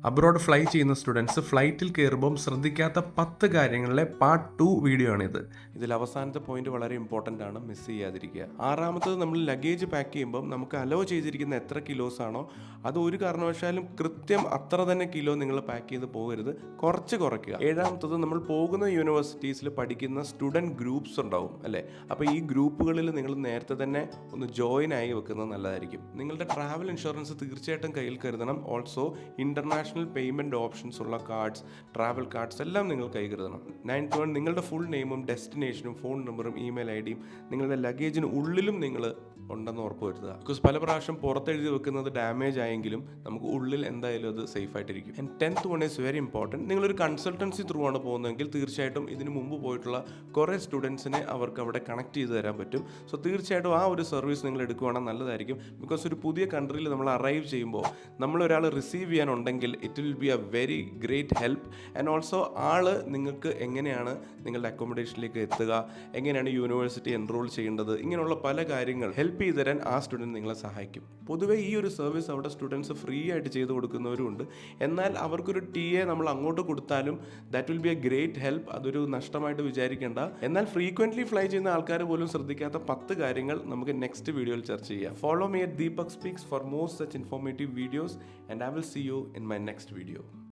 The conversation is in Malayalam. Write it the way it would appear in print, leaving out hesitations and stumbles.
അബ്രോഡ് ഫ്ലൈ ചെയ്യുന്ന സ്റ്റുഡൻസ് ഫ്ലൈറ്റിൽ കയറുമ്പം ശ്രദ്ധിക്കാത്ത 10 കാര്യങ്ങളിലെ പാർട്ട് 2 വീഡിയോ ആണിത്. ഇതിൽ അവസാനത്തെ പോയിന്റ് വളരെ ഇമ്പോർട്ടൻ്റ് ആണ്, മിസ് ചെയ്യാതിരിക്കുക. ആറാമത്തത്, നമ്മൾ ലഗേജ് പാക്ക് ചെയ്യുമ്പം നമുക്ക് അലോ ചെയ്തിരിക്കുന്ന എത്ര കിലോസ് ആണോ അത് ഒരു കാരണവശാലും കൃത്യം അത്ര തന്നെ കിലോ നിങ്ങൾ പാക്ക് ചെയ്ത് പോകരുത്, കുറച്ച് കുറയ്ക്കുക. ഏഴാമത്തത്, നമ്മൾ പോകുന്ന യൂണിവേഴ്സിറ്റീസിൽ പഠിക്കുന്ന സ്റ്റുഡൻറ് ഗ്രൂപ്പ്സ് ഉണ്ടാവും അല്ലേ, അപ്പോൾ ഈ ഗ്രൂപ്പുകളിൽ നിങ്ങൾ നേരത്തെ തന്നെ ഒന്ന് ജോയിൻ ആയി വെക്കുന്നത് നല്ലതായിരിക്കും. നിങ്ങളുടെ ട്രാവൽ ഇൻഷുറൻസ് തീർച്ചയായിട്ടും കയ്യിൽ കരുതണം. ഓൾസോ ഇന്റർനാഷണൽ പേയ്മെന്റ് ഓപ്ഷൻസ് ഉള്ള കാർഡ്സ്, ട്രാവൽ കാർഡ്സ് എല്ലാം നിങ്ങൾ കൈ കരുതണം. 9th വൺ, നിങ്ങളുടെ ഫുൾ നെയിമും ഡെസ്റ്റിനേഷനും ഫോൺ നമ്പറും ഇമെയിൽ ഐ ഡിയും നിങ്ങളുടെ ലഗേജിന് ഉള്ളിലും നിങ്ങൾ ഉണ്ടെന്ന് ഉറപ്പ് വരുത്തുക. ബിക്കോസ് പല പ്രാവശ്യം പുറത്തെഴുതി വെക്കുന്നത് ഡാമേജ് ആയെങ്കിലും നമുക്ക് ഉള്ളിൽ എന്തായാലും അത് സേഫ് ആയിട്ടിരിക്കും. And 10th one is very important. നിങ്ങളൊരു കൺസൾട്ടൻസി ത്രൂ ആണ് പോകുന്നതെങ്കിൽ തീർച്ചയായിട്ടും ഇതിന് മുമ്പ് പോയിട്ടുള്ള കുറേ സ്റ്റുഡൻസിനെ അവർക്ക് അവിടെ കണക്ട് ചെയ്ത് തരാൻ പറ്റും. സോ തീർച്ചയായിട്ടും ആ ഒരു സർവീസ് നിങ്ങൾ എടുക്കുകയാണെങ്കിൽ നല്ലതായിരിക്കും. ബിക്കോസ് ഒരു പുതിയ കൺട്രിയിൽ നമ്മൾ അറൈവ് ചെയ്യുമ്പോൾ നമ്മളൊരാൾ റിസീവ് ചെയ്യാനുണ്ടെങ്കിൽ it will be a very great help. And also നിങ്ങൾക്ക് എങ്ങനെയാണ് നിങ്ങളുടെ അക്കോമഡേഷനിലേക്ക് എത്തുക, എങ്ങനെയാണ് യൂണിവേഴ്സിറ്റി എൻറോൾ ചെയ്യേണ്ടത്, ഇങ്ങനെയുള്ള പല കാര്യങ്ങൾ ഹെൽപ്പ് ചെയ്ത് തരാൻ ആ സ്റ്റുഡൻറ്റ് നിങ്ങളെ സഹായിക്കും. പൊതുവേ ഈ ഒരു സർവീസ് അവിടെ സ്റ്റുഡൻസ് ഫ്രീ ആയിട്ട് ചെയ്ത് കൊടുക്കുന്നവരുണ്ട്. എന്നാൽ അവർക്കൊരു TA നമ്മൾ അങ്ങോട്ട് കൊടുത്താലും that will be A great help. അതൊരു നഷ്ടമായിട്ട് വിചാരിക്കേണ്ട. എന്നാൽ ഫ്രീക്വൻ്റ്ലി ഫ്ലൈ ചെയ്യുന്ന ആൾക്കാർ പോലും ശ്രദ്ധിക്കാത്ത 10 കാര്യങ്ങൾ നമുക്ക് നെക്സ്റ്റ് വീഡിയോയിൽ ചർച്ച ചെയ്യാം. Follow me at Deepak speaks for more such informative videos, and I will see you in my next video.